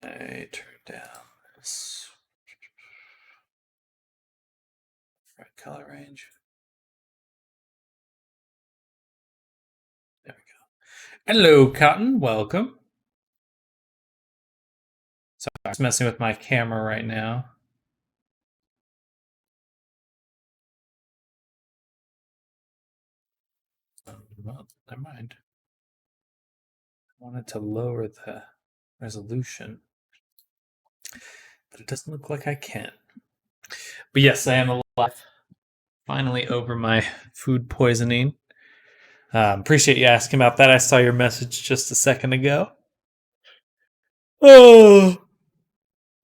I turn down this right color range. There we go. Hello, Cotton. Welcome. Sorry, I was messing with my camera right now. Well, never mind. I wanted to lower the resolution, but it doesn't look like I can. But yes, I am alive. Finally over my food poisoning. Appreciate you asking about that. I saw your message just a second ago. Oh,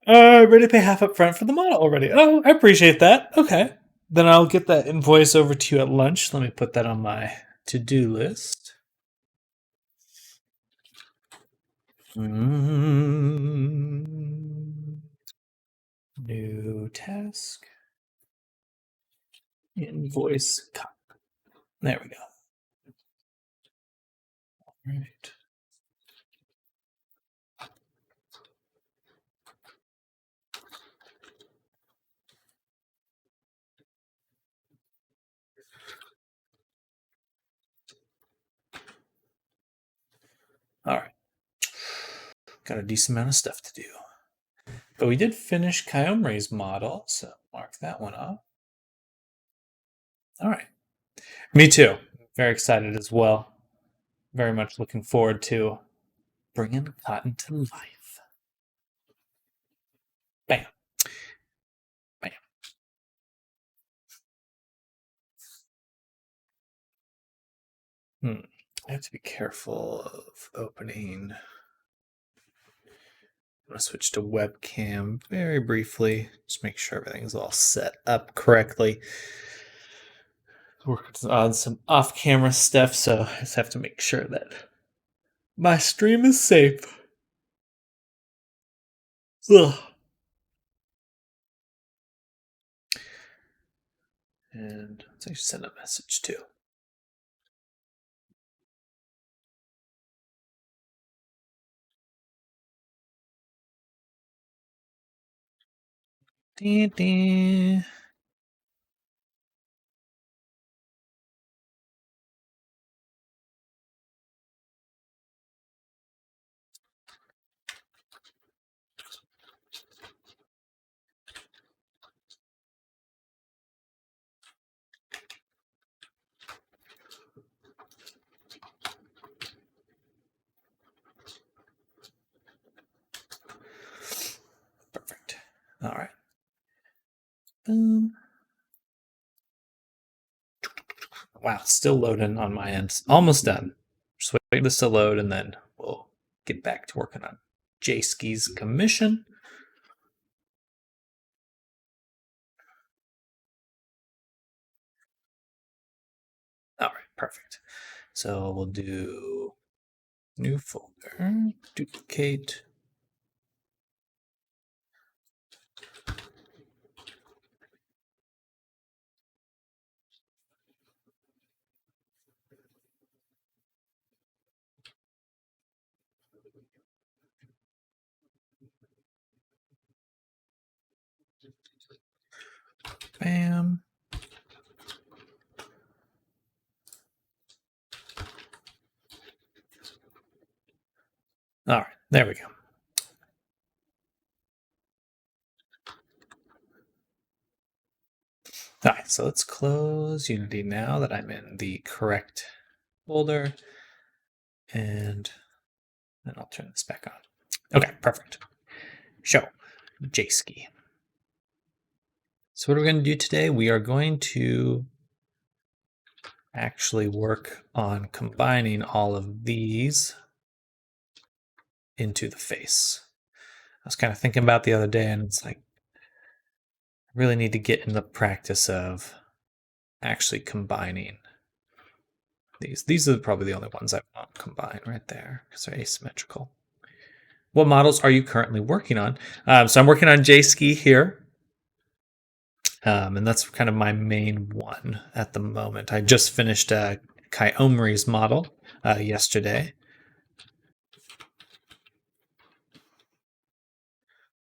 ready to pay half up front for the model already. Oh, I appreciate that. Okay. Then I'll get that invoice over to you at lunch. Let me put that on my to-do list. New task. Invoice. There we go. All right. All right. Got a decent amount of stuff to do. But we did finish Kyomri's model, so mark that one off. All right. Me too. Very excited as well. Very much looking forward to bringing Cotton to life. Bam. Bam. I have to be careful of opening. I'm going to switch to webcam very briefly. Just make sure everything's all set up correctly. Working on some off-camera stuff, so I just have to make sure that my stream is safe. Ugh. And let's actually send a message too. Dee -dee. Perfect. All right. Boom. Wow, still loading on my end. Almost done. Just waiting this to load, and then we'll get back to working on J-Ski's commission. All right, perfect. So we'll do new folder, duplicate. Bam. All right, there we go. All right, so let's close Unity now that I'm in the correct folder. And then I'll turn this back on. Okay, perfect. Show J-Ski. So what are we going to do today? We are going to actually work on combining all of these into the face. I was kind of thinking about the other day, and it's like, I really need to get in the practice of actually combining these. These are probably the only ones I won't combine right there because they're asymmetrical. What models are you currently working on? So I'm working on J-Ski here. And that's kind of my main one at the moment. I just finished Kyomri's model yesterday.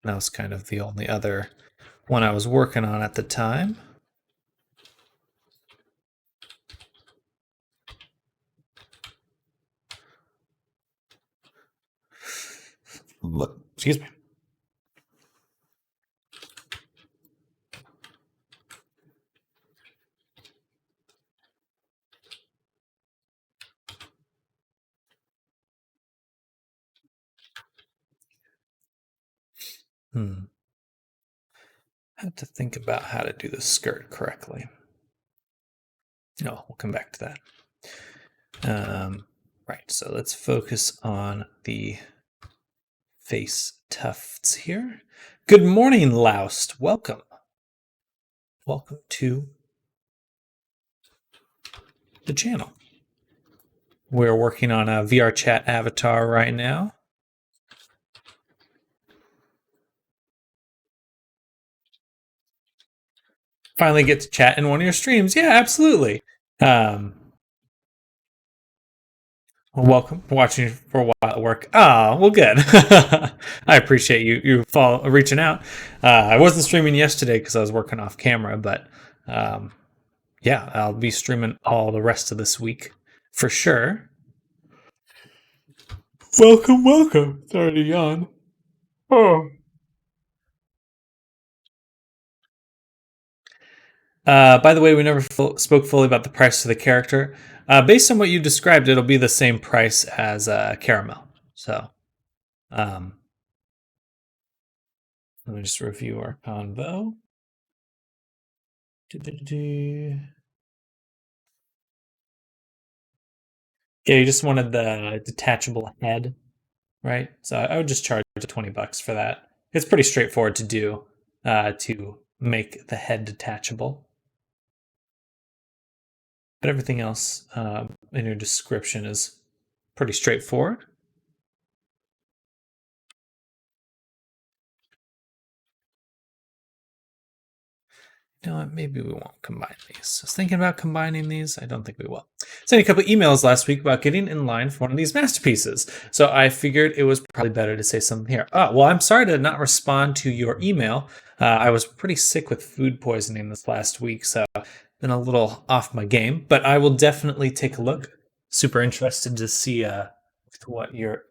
That was kind of the only other one I was working on at the time. Look, excuse me. I have to think about how to do the skirt correctly. No, we'll come back to that. Right, so let's focus on the face tufts here. Good morning, Loust. Welcome. Welcome to the channel. We're working on a VR chat avatar right now. Finally get to chat in one of your streams. Yeah, absolutely. Welcome. Watching for a while at work. Ah, well, good. I appreciate you reaching out. I wasn't streaming yesterday because I was working off camera, but yeah, I'll be streaming all the rest of this week for sure. Welcome, welcome. Sorry to yawn. Oh. By the way, we never spoke fully about the price of the character. Based on what you described, it'll be the same price as Caramel. So, let me just review our convo. Yeah, you just wanted the detachable head, right? So I would just charge $20 for that. It's pretty straightforward to do to make the head detachable. But everything else in your description is pretty straightforward. You know what? Maybe we won't combine these. I was thinking about combining these. I don't think we will. Sent a couple emails last week about getting in line for one of these masterpieces. So I figured it was probably better to say something here. Oh, well, I'm sorry to not respond to your email. I was pretty sick with food poisoning this last week, so been a little off my game. But I will definitely take a look. Super interested to see what you're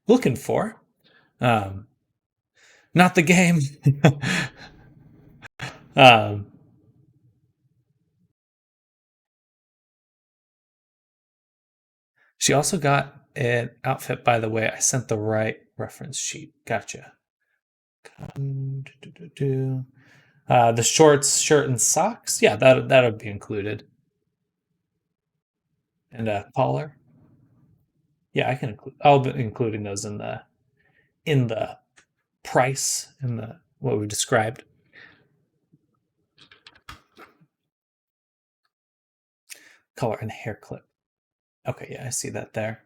looking for. Not the game. um, She also got an outfit, by the way. I sent the right reference sheet. Gotcha. The shorts, shirt, and socks. Yeah, that'll be included. And a collar. Yeah, I can include. I'll be including those in the price in the what we described. Collar and hair clip. Okay, yeah, I see that there.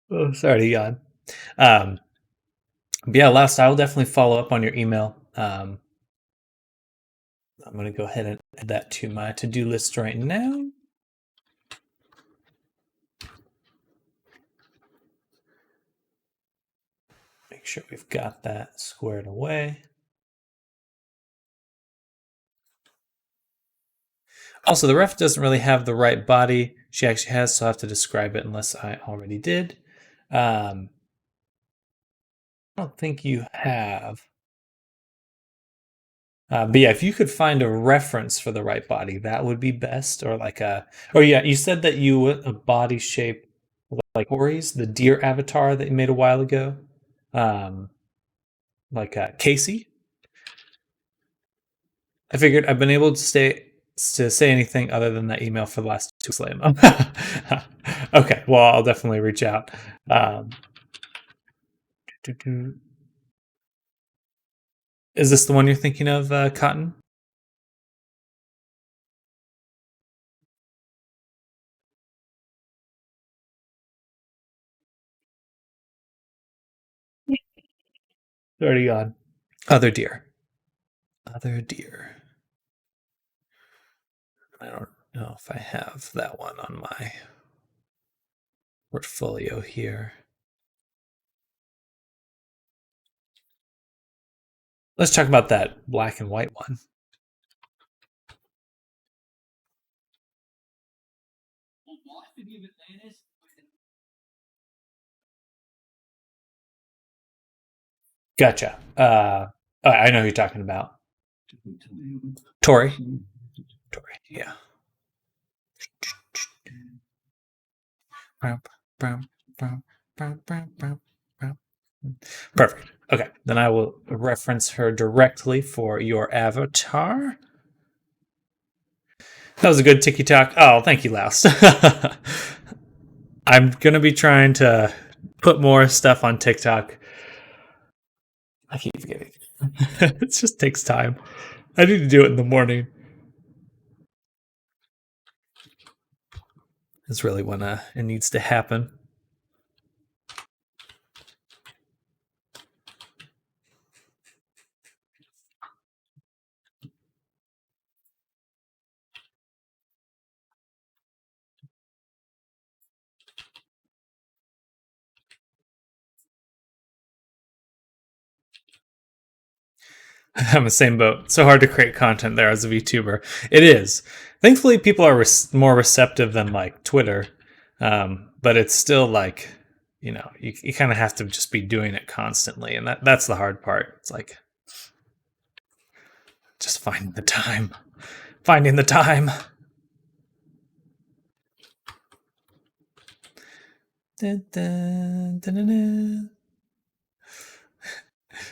Oh, sorry to yawn. But yeah, last I will definitely follow up on your email. I'm going to go ahead and add that to my to-do list right now. Make sure we've got that squared away. Also, the ref doesn't really have the right body. She actually has, so I have to describe it unless I already did. I don't think you have. But yeah, if you could find a reference for the right body, that would be best. Or like a, oh yeah, you said that you a body shape like Ori's, the deer avatar that you made a while ago, like Casey. I figured I've been able to say anything other than that email for the last 2 Slaymo. Okay, well I'll definitely reach out. Is this the one you're thinking of, Cotton? already on. Other deer. Other deer. I don't know if I have that one on my portfolio here. Let's talk about that black and white one. Gotcha. I know who you're talking about. Tori. Tori, yeah. Perfect. Okay, then I will reference her directly for your avatar. That was a good TikTok. Oh, thank you, Laos. I'm going to be trying to put more stuff on TikTok. I keep forgetting. It just takes time. I need to do it in the morning. It's really when it needs to happen. I'm the same boat. So hard to create content there as a VTuber. It is. Thankfully, people are more receptive than like Twitter, but it's still like, you know, you kind of have to just be doing it constantly, and that's the hard part. It's like just finding the time. Finding the time. Dun, dun, dun, dun, dun.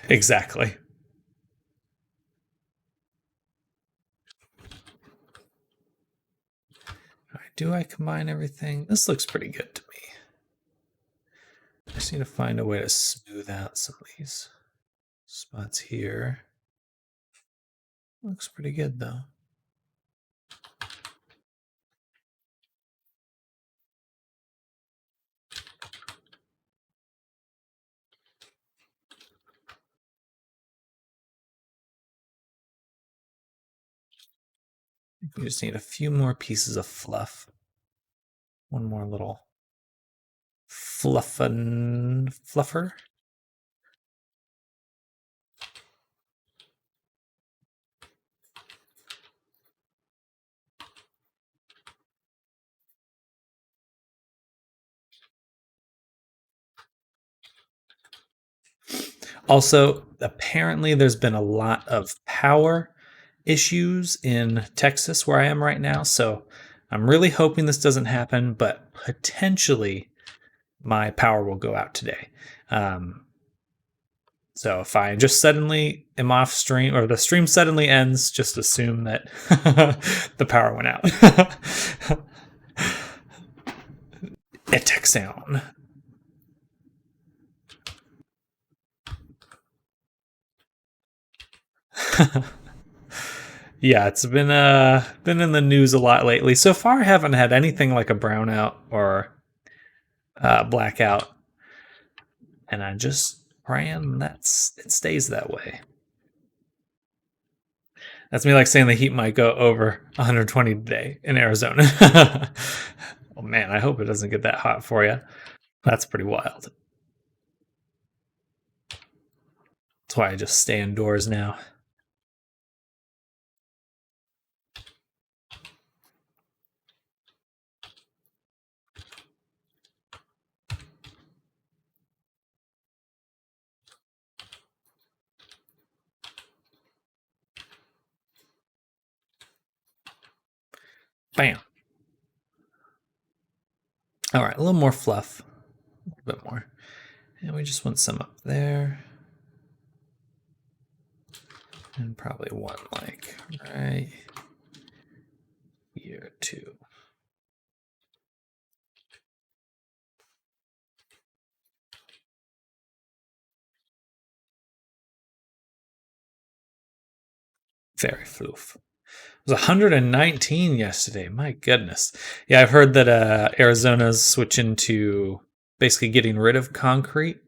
Exactly. All right, do I combine everything? This looks pretty good to me. I just need to find a way to smooth out some of these spots here. Looks pretty good though. We just need a few more pieces of fluff. One more little fluffer. Also, apparently there's been a lot of power issues in Texas where I am right now, so I'm really hoping this doesn't happen, but potentially my power will go out today. So if I just suddenly am off stream, or the stream suddenly ends, just assume that the power went out. It takes down. Yeah, it's been in the news a lot lately. So far, I haven't had anything like a brownout or blackout, and I'm just praying it stays that way. That's me like saying the heat might go over 120 today in Arizona. Oh man, I hope it doesn't get that hot for you. That's pretty wild. That's why I just stay indoors now. Bam. All right, a little more fluff. A little bit more. And we just want some up there. And probably one like right here too. Very floof. It was 119 yesterday. My goodness. Yeah, I've heard that Arizona's switching to basically getting rid of concrete.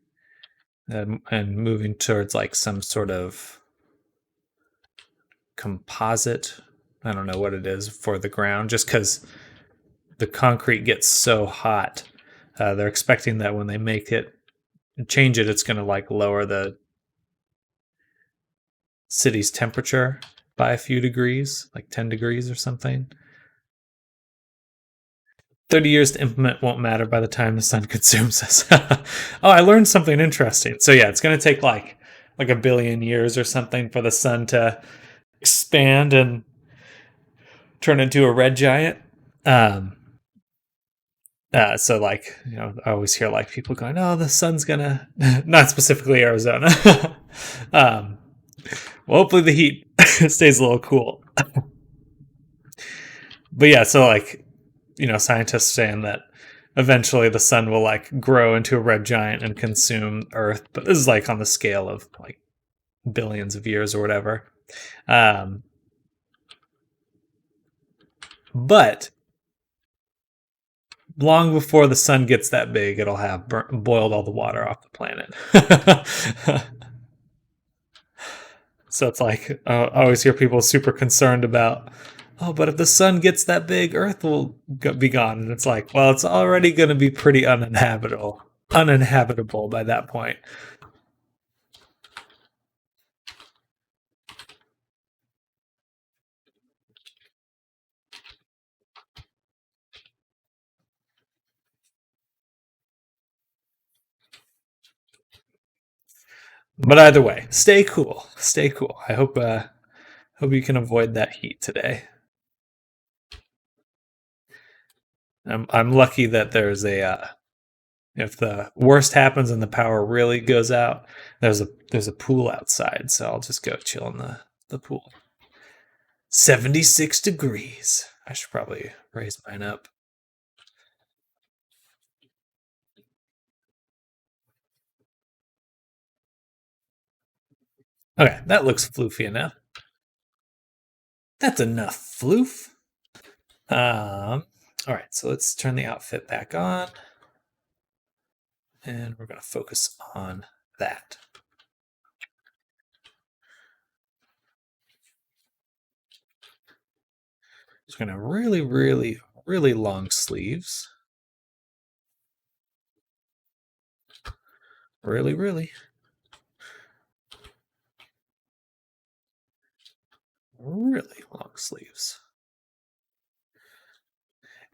and moving towards like some sort of composite. I don't know what it is for the ground, just because the concrete gets so hot. They're expecting that when they make it change it, it's going to like lower the city's temperature by a few degrees, like 10 degrees or something. 30 years to implement won't matter by the time the sun consumes us. Oh, I learned something interesting. So yeah, it's going to take like a billion years or something for the sun to expand and turn into a red giant. So like, I always hear like people going, "Oh, the sun's gonna," not specifically Arizona. Well, hopefully the heat stays a little cool. But yeah, so like, scientists saying that eventually the sun will like grow into a red giant and consume Earth, but this is like on the scale of like billions of years or whatever. But long before the sun gets that big, it'll have boiled all the water off the planet. So it's like, I always hear people super concerned about, oh, but if the sun gets that big, Earth will be gone. And it's like, well, it's already going to be pretty uninhabitable by that point. But either way, stay cool. Stay cool. I hope you can avoid that heat today. I'm lucky that there's a if the worst happens and the power really goes out, there's a pool outside, so I'll just go chill in the pool. 76 degrees. I should probably raise mine up. Okay, that looks floofy enough. That's enough floof. All right, so let's turn the outfit back on. And we're going to focus on that. Just going to really, really, really long sleeves. Really, really. Really long sleeves.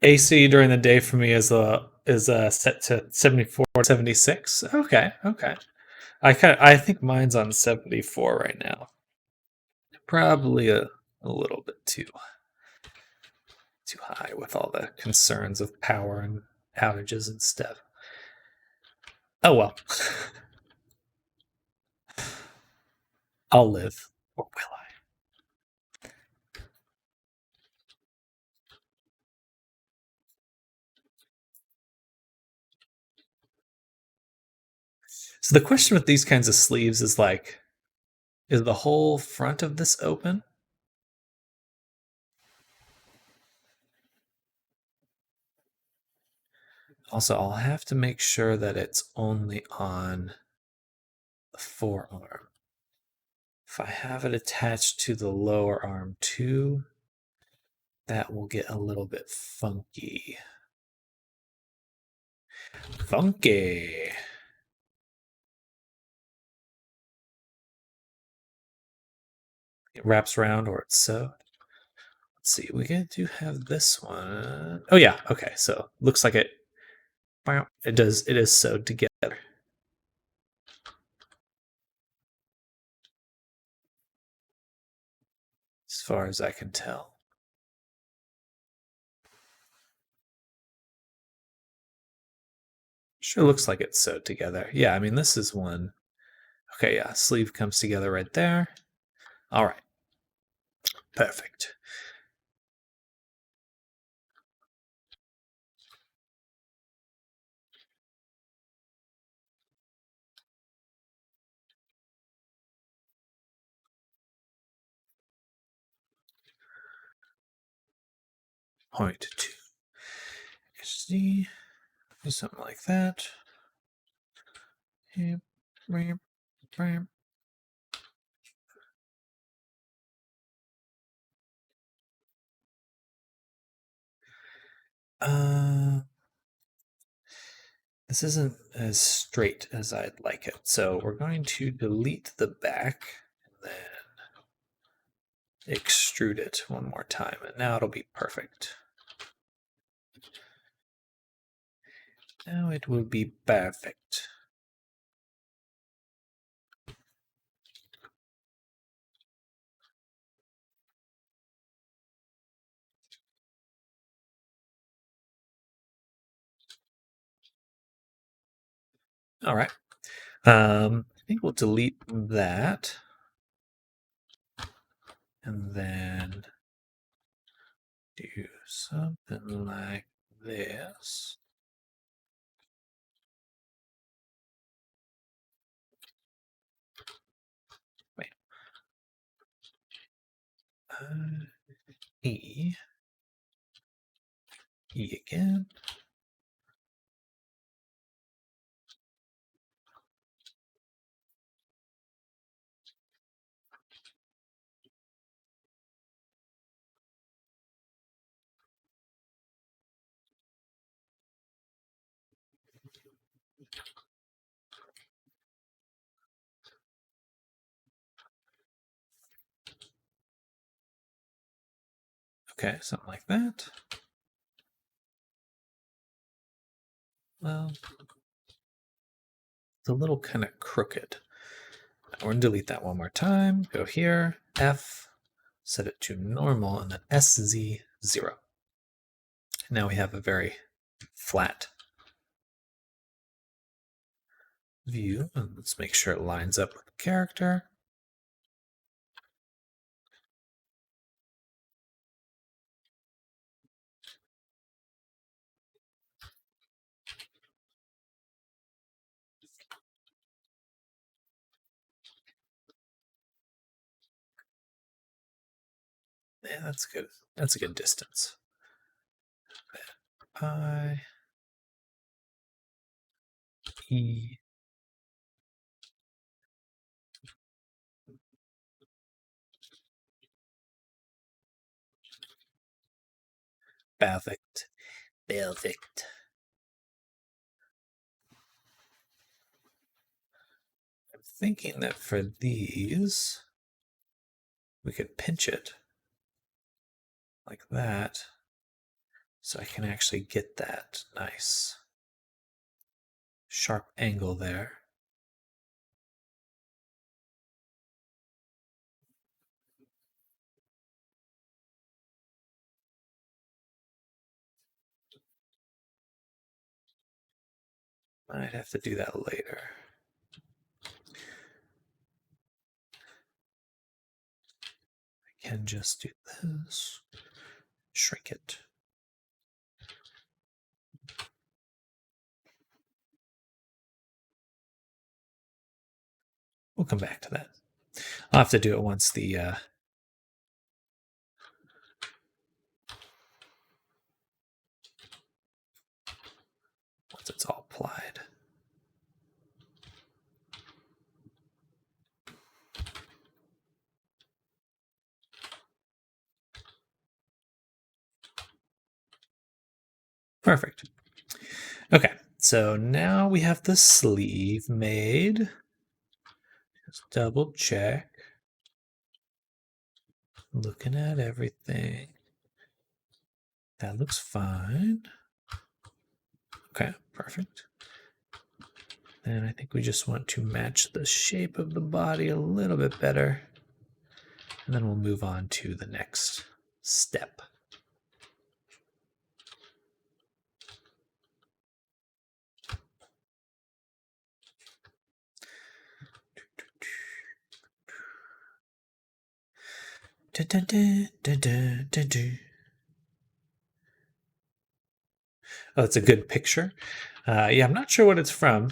AC during the day for me is set to 74, 76. Okay. I think mine's on 74 right now. Probably a little bit too high with all the concerns of power and outages and stuff. Oh well. I'll live, or will I? So the question with these kinds of sleeves is like, is the whole front of this open? Also, I'll have to make sure that it's only on the forearm. If I have it attached to the lower arm too, that will get a little bit funky. Funky. It wraps around or it's sewed. Let's see, we do have this one. Oh yeah, okay, so looks like it it is sewed together. As far as I can tell. Sure looks like it's sewed together. Yeah, I mean, this is one. Okay, yeah, sleeve comes together right there. All right. Perfect. Point two. See, something like that. Yep. This isn't as straight as I'd like it, so we're going to delete the back and then extrude it one more time, and now it'll be perfect. Now it will be perfect. All right. I think we'll delete that. And then do something like this. Wait. E. E again. Okay, something like that. Well, it's a little kind of crooked. We're going to delete that one more time. Go here, F, set it to normal, and then SZ0. Now we have a very flat view. And let's make sure it lines up with the character. Yeah, that's good. That's a good distance. I E perfect. Perfect. I'm thinking that for these, we could pinch it like that, so I can actually get that nice sharp angle there. Might have to do that later. I can just do this, shrink it. We'll come back to that. I'll have to do it once once it's all applied. Perfect. Okay, so now we have the sleeve made. Just double check. Looking at everything. That looks fine. Okay, perfect. And I think we just want to match the shape of the body a little bit better. And then we'll move on to the next step. Oh, it's a good picture. Yeah, I'm not sure what it's from.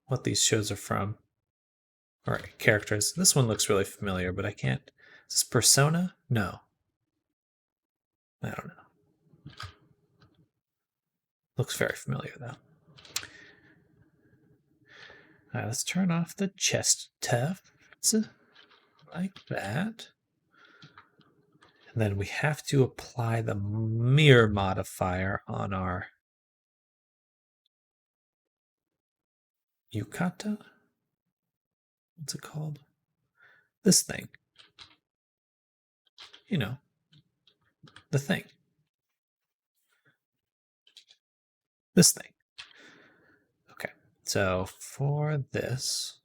What these shows are from. Or characters. This one looks really familiar, but I can't. Is this Persona? No. I don't know. Looks very familiar, though. All right, let's turn off the chest tufts like that. And then we have to apply the mirror modifier on our yukata. What's it called? This thing. You know, the thing. This thing. Okay, so for this,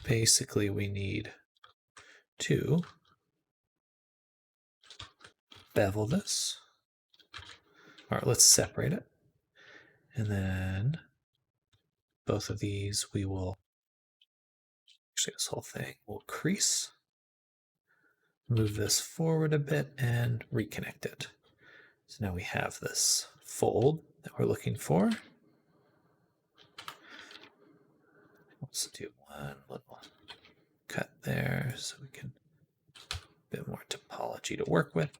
basically we need to bevel this. All right, let's separate it. And then both of these we will, actually this whole thing will crease. Move this forward a bit and reconnect it. So now we have this fold that we're looking for. Let's do one little cut there so we can a bit more topology to work with.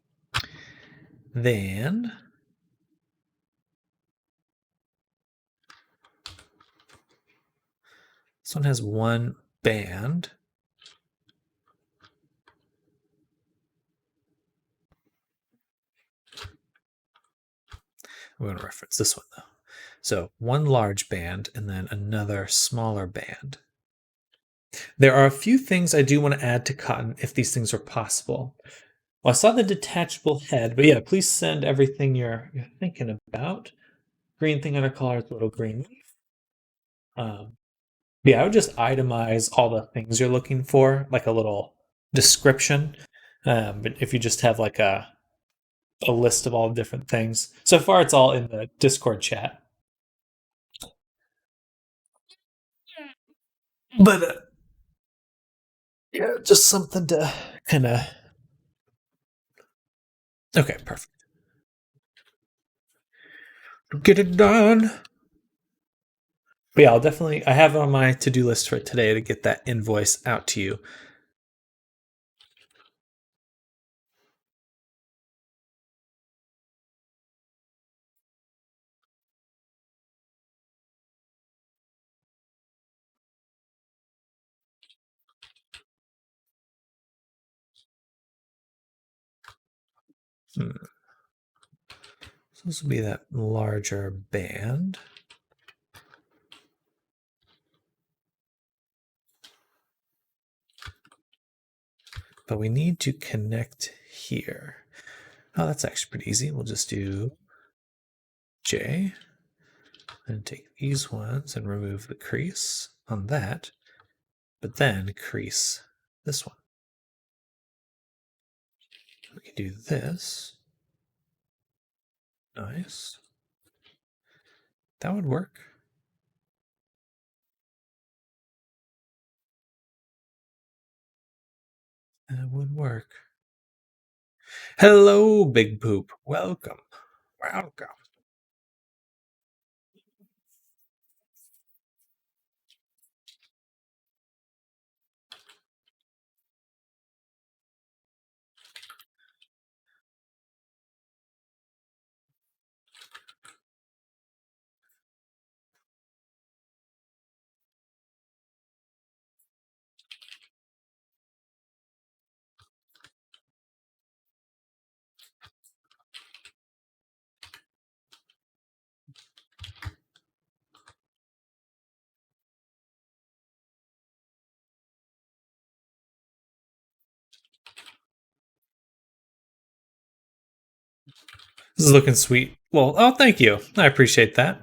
Then this one has one band. We're going to reference this one though. So one large band and then another smaller band. There are a few things I do want to add to cotton if these things are possible. Well, I saw the detachable head, but yeah, please send everything you're thinking about. Green thing on our collar is a little green leaf. Yeah, I would just itemize all the things you're looking for, like a little description. But if you just have like a list of all the different things, so far it's all in the Discord chat. But yeah, just something to kind of. Okay, perfect. Get it done. But yeah, I have it on my to-do list for today to get that invoice out to you. So this will be that larger band. But we need to connect here. Oh, that's actually pretty easy. We'll just do J and take these ones and remove the crease on that, but then crease this one. We can do this. Nice. That would work. That would work. Hello, Big Poop. Welcome. Welcome. This is looking sweet. Well, oh, thank you. I appreciate that.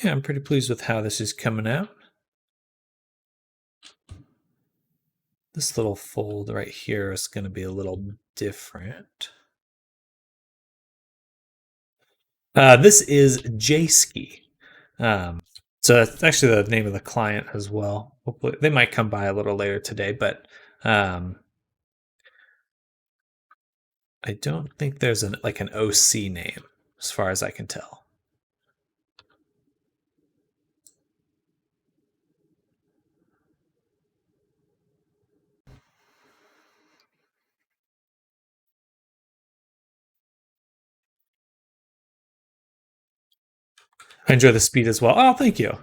Yeah, I'm pretty pleased with how this is coming out. This little fold right here is going to be a little different. This is Jayski. So that's actually the name of the client as well. Hopefully, they might come by a little later today, but I don't think there's an OC name as far as I can tell. I enjoy the speed as well. Oh, thank you.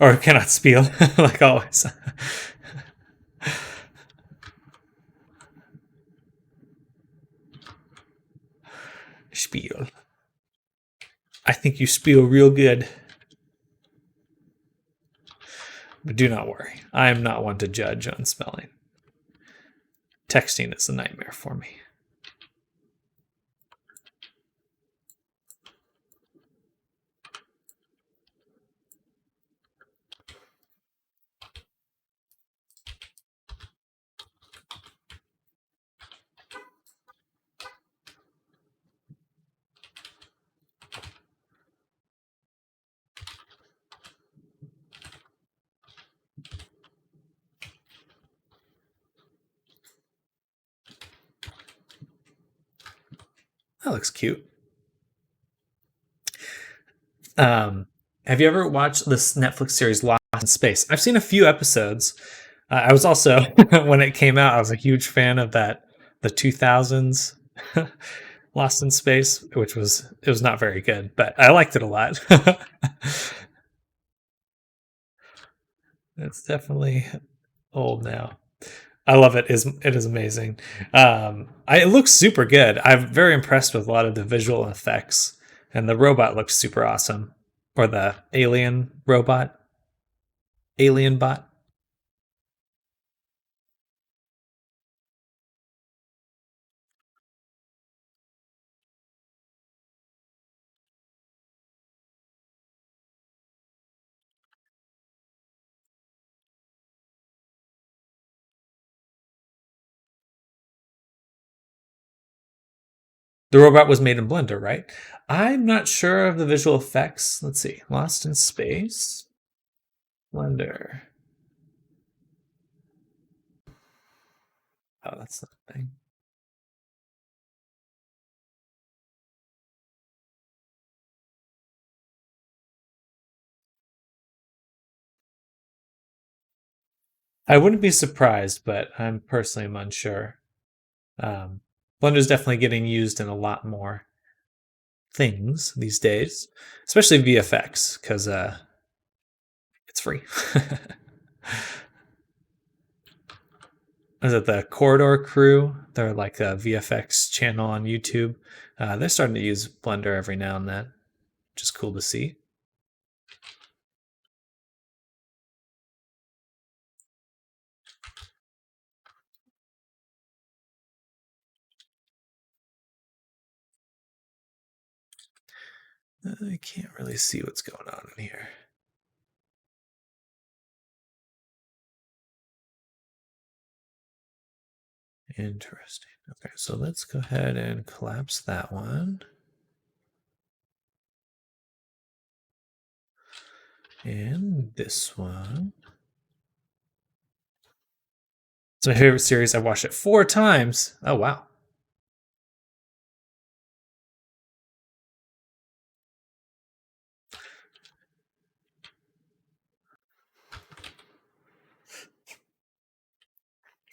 Or cannot spiel, like always. Spiel. I think you spiel real good. But do not worry. I am not one to judge on spelling. Texting is a nightmare for me. That looks cute. Have you ever watched this Netflix series Lost in Space? I've seen a few episodes. I was also when it came out, I was a huge fan of the 2000s Lost in Space, which was not very good, but I liked it a lot. It's definitely old now. I love it. It is amazing. It looks super good. I'm very impressed with a lot of the visual effects, and the robot looks super awesome. Or the alien robot, alien bot. The robot was made in Blender, right? I'm not sure of the visual effects. Let's see. Lost in Space, Blender. Oh, that's the thing. I wouldn't be surprised, but I'm personally unsure. Um, Blender's definitely getting used in a lot more things these days, especially VFX, because it's free. Is it the Corridor Crew? They're like a VFX channel on YouTube. They're starting to use Blender every now and then, which is cool to see. I can't really see what's going on in here. Interesting. Okay, so let's go ahead and collapse that one. And this one. It's my favorite series. I watched it 4 times. Oh, wow.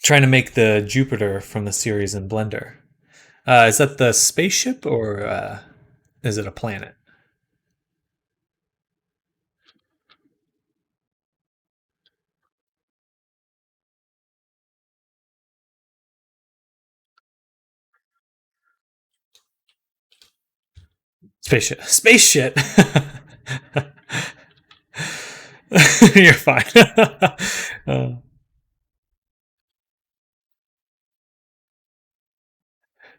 Trying to make the Jupiter from the series in Blender. Is that the spaceship or is it a planet? Spaceship. Spaceship! You're fine. uh,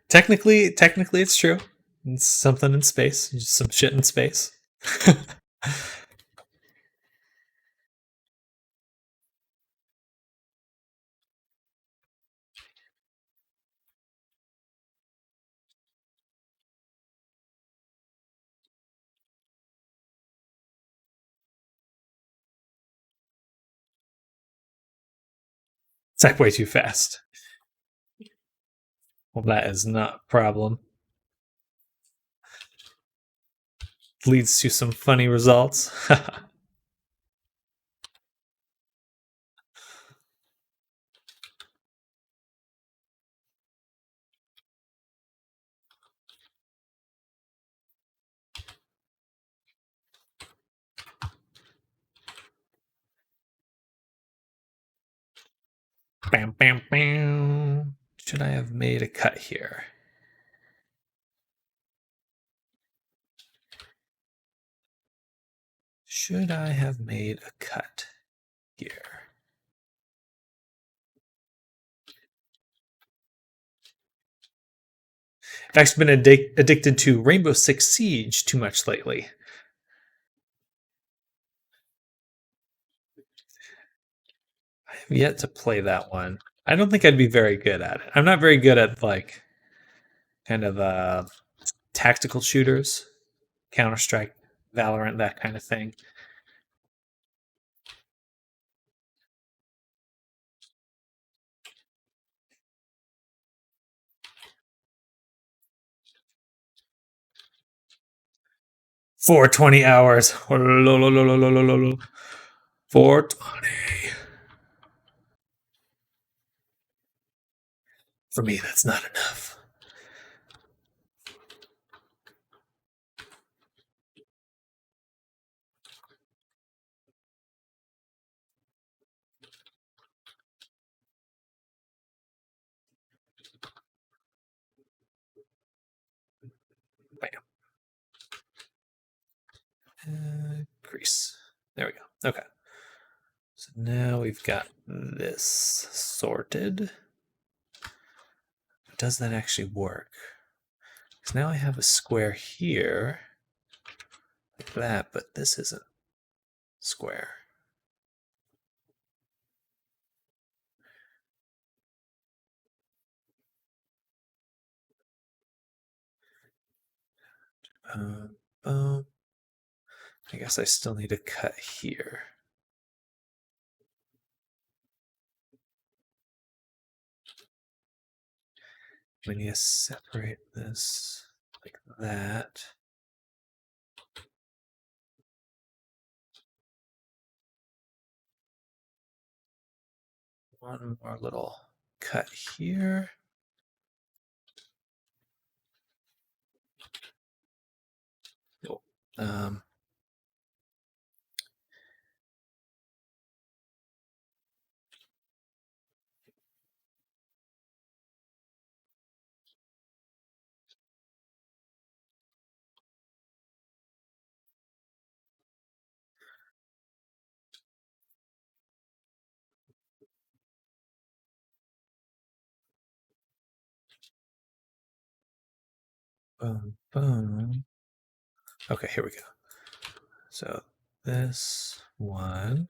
technically, it's true. It's something in space. Just some shit in space. It's way too fast. Well, that is not a problem. Leads to some funny results. Bam, bam, bam. Should I have made a cut here? Should I have made a cut here? I've actually been addicted to Rainbow Six Siege too much lately. I have yet to play that one. I don't think I'd be very good at it. I'm not very good at like kind of tactical shooters, Counter Strike, Valorant, that kind of thing. For 20 hours. 420. For me, that's not enough. Bam. Crease. There we go. Okay. So now we've got this sorted. Does that actually work? Because now I have a square here, like that, but this isn't square. Boom. I guess I still need a cut here. We need to separate this like that. One more little cut here. Oh, boom, boom. Okay, here we go. So this one.